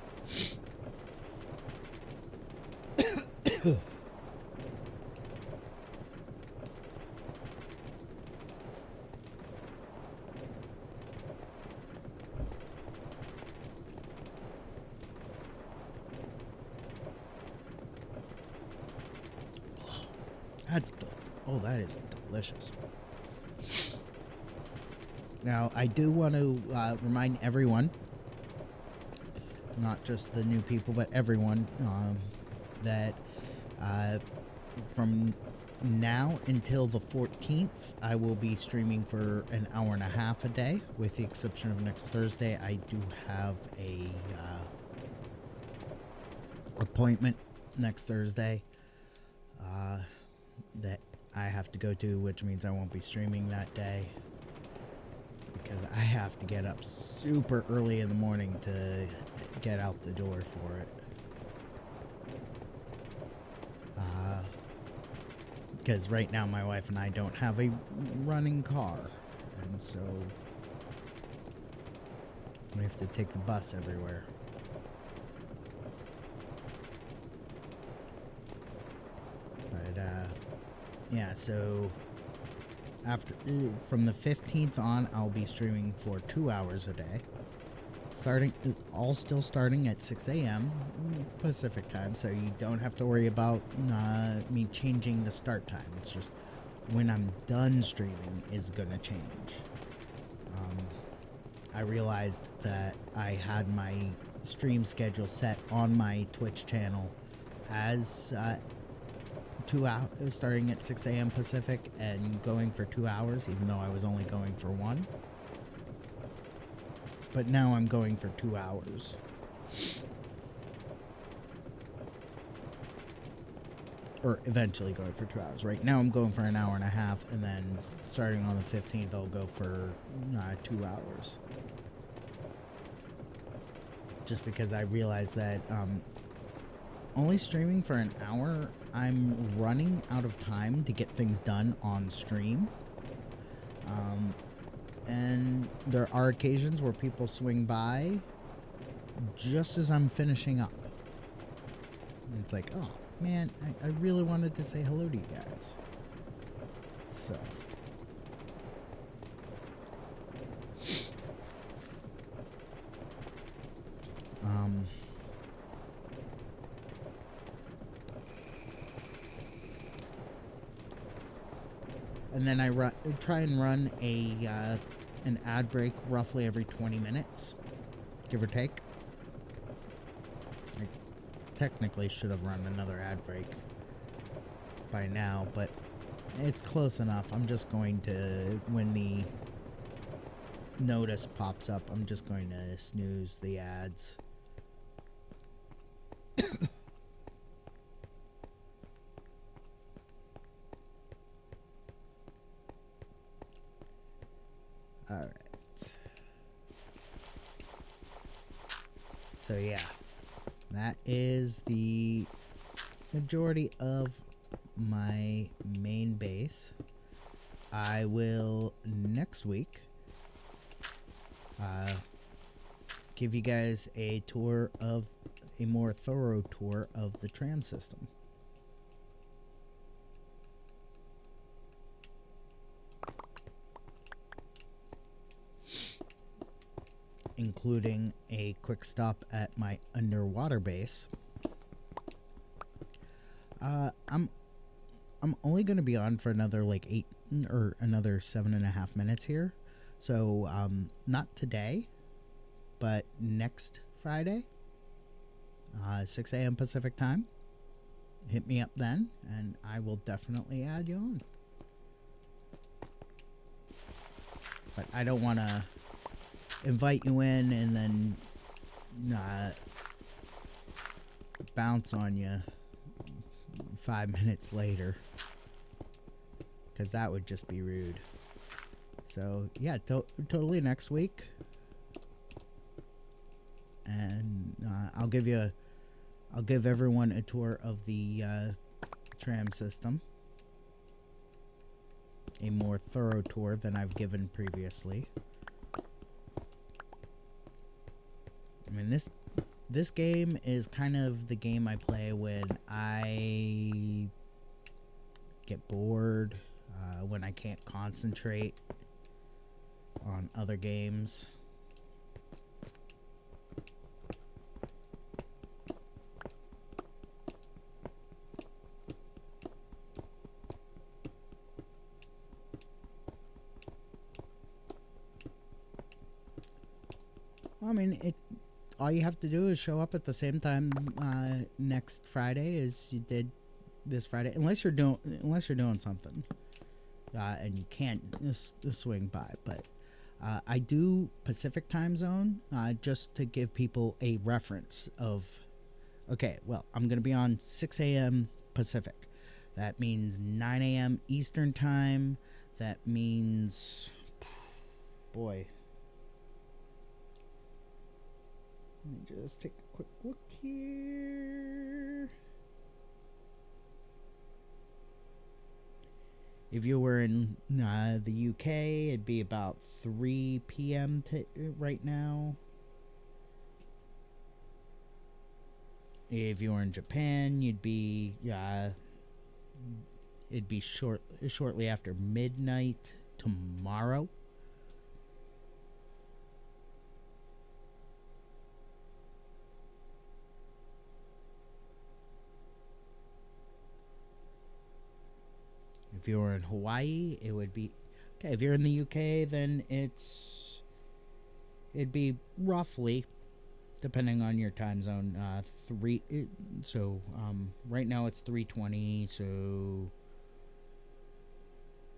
That is delicious. Now, I do want to remind everyone, not just the new people, but everyone, that from now until the 14th, I will be streaming for an hour and a half a day, with the exception of next Thursday. I do have a appointment next Thursday that I have to go to, which means I won't be streaming that day because I have to get up super early in the morning to get out the door for it. Because right now my wife and I don't have a running car. And so we have to take the bus everywhere. But, yeah, so after from the 15th on, I'll be streaming for 2 hours a day. Still starting at 6 a.m. Pacific time, so you don't have to worry about me changing the start time. It's just when I'm done streaming is gonna change. I realized that I had my stream schedule set on my Twitch channel as 2 hours, starting at 6 a.m. Pacific and going for 2 hours, even though I was only going for 1. But now I'm going for 2 hours. Or eventually going for 2 hours. Right now I'm going for an hour and a half, and then starting on the 15th I'll go for 2 hours. Just because I realized that only streaming for an hour, I'm running out of time to get things done on stream. And there are occasions where people swing by just as I'm finishing up. And it's like, oh man, I really wanted to say hello to you guys. So. And then I try and run an ad break roughly every 20 minutes, give or take. I technically should have run another ad break by now, but it's close enough. I'm just going to, when the notice pops up, I'm just going to snooze the ads. Alright. So yeah, that is the majority of my main base. I will next week give you guys a more thorough tour of the tram system. Including a quick stop at my underwater base. I'm only going to be on for another like 7.5 minutes here. So not today, but next Friday, 6 a.m. Pacific time. Hit me up then, and I will definitely add you on. But I don't want to invite you in and then bounce on you 5 minutes later, because that would just be rude. So yeah, totally next week, and I'll give everyone a tour of the tram system, a more thorough tour than I've given previously. I mean, this game is kind of the game I play when I get bored, when I can't concentrate on other games. I mean, all you have to do is show up at the same time next Friday as you did this Friday, unless you're doing something, and you can't just swing by. But I do Pacific time zone just to give people a reference of, okay, well, I'm gonna be on 6 a.m. Pacific. That means 9 a.m. Eastern time. That means, boy. Let me just take a quick look here. If you were in the UK, it'd be about 3 p.m. Right now. If you were in Japan, it'd be shortly after midnight tomorrow. If you were in Hawaii, it would be okay. If you're in the UK, then it'd be roughly, depending on your time zone, right now it's 3:20, so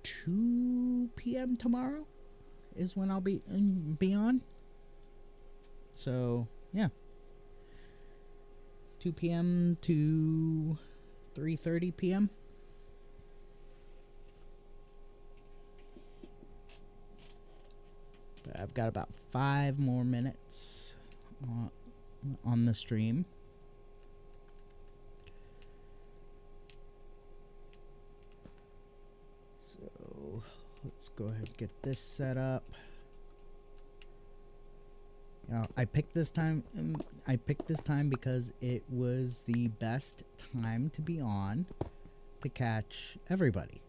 2 p.m. tomorrow is when I'll be on. So yeah, 2 p.m. to 3:30 p.m. But I've got about 5 more minutes on the stream. So let's go ahead and get this set up. Now, I picked this time because it was the best time to be on to catch everybody.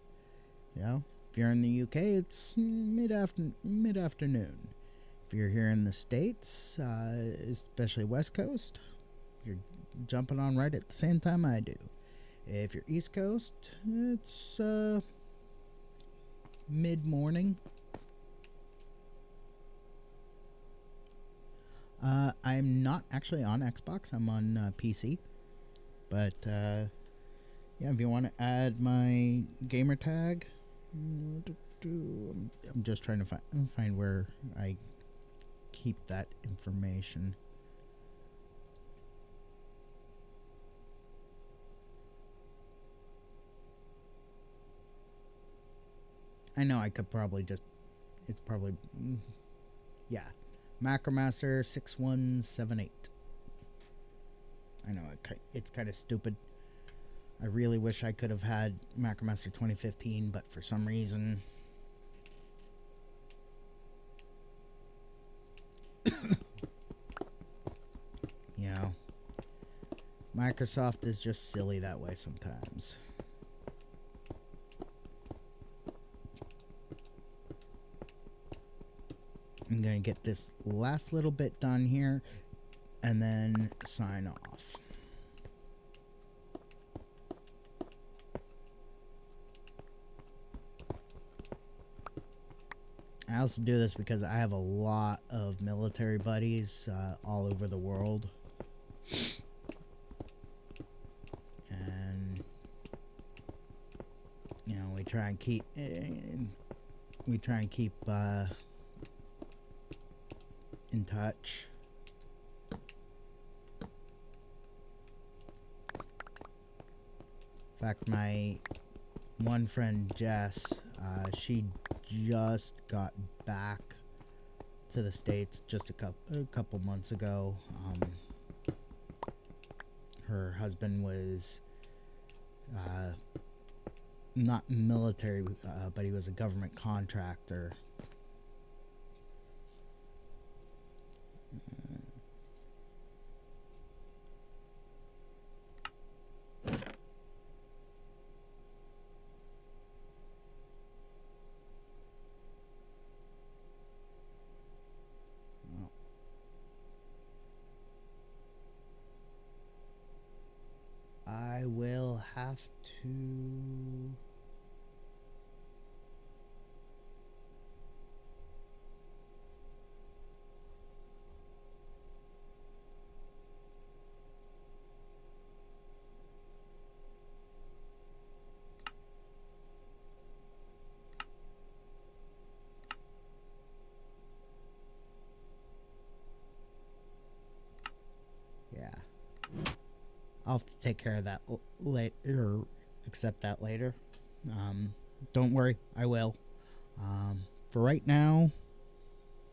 You know, if you're in the UK, it's mid-afternoon. If you're here in the States, especially West Coast, you're jumping on right at the same time I do. If you're East Coast, it's mid-morning. I'm not actually on Xbox. I'm on PC. But, yeah, if you want to add my gamer tag, I'm just trying to find where I keep that information. I know I could probably just, it's probably, yeah, Macromaster 6178. I know it's kind of stupid. I really wish I could have had Macromaster 2015, but for some reason, you know, Microsoft is just silly that way sometimes. I'm going to get this last little bit done here and then sign off. I also do this because I have a lot of military buddies all over the world. And, you know, we try and keep in touch. In fact, my one friend Jess, she just got back to the States just a couple months ago. Her husband was not military, but he was a government contractor. I will have to... Yeah. I'll have to take care of that later, or accept that later. Don't worry, I will. For right now,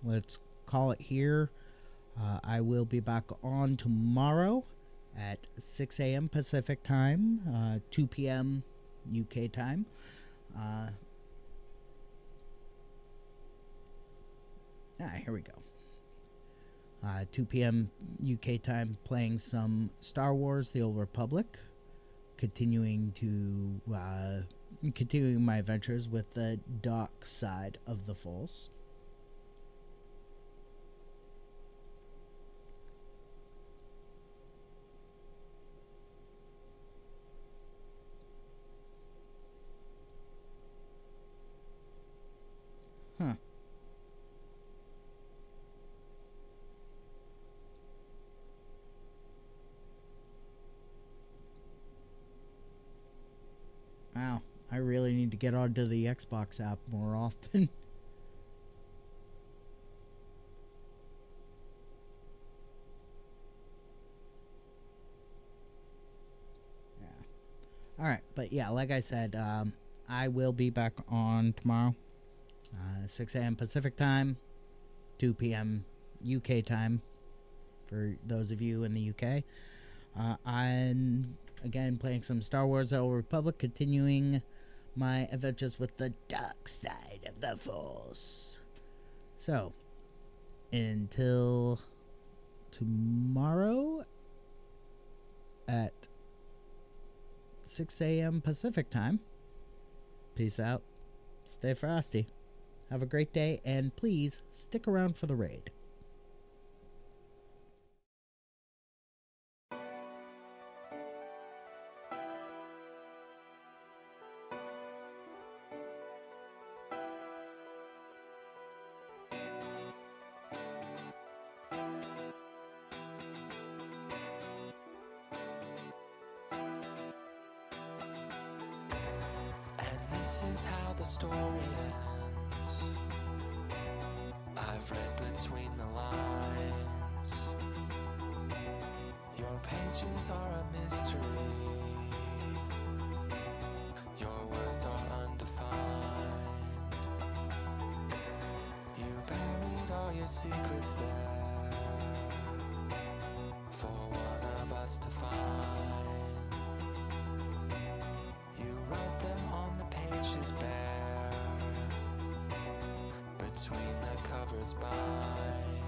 let's call it here. I will be back on tomorrow at 6 a.m. Pacific time, 2 p.m. UK time. Here we go. 2 p.m. UK time, playing some Star Wars: The Old Republic, continuing my adventures with the dark side of the Force. Huh. Wow, I really need to get onto the Xbox app more often. Yeah. Alright, but yeah, like I said, I will be back on tomorrow. 6 a.m. Pacific time, 2 p.m. UK time for those of you in the UK. I'm again playing some Star Wars: The Old Republic, continuing my adventures with the dark side of the Force. So, until tomorrow at 6 a.m. Pacific time, peace out, stay frosty, have a great day, and please stick around for the raid. And this is how the story ends. I've read between the lines. Your pages are a mystery. Your words are undefined. You buried all your secrets there for one of us to find. You wrote them on the pages bare, between the covers bind.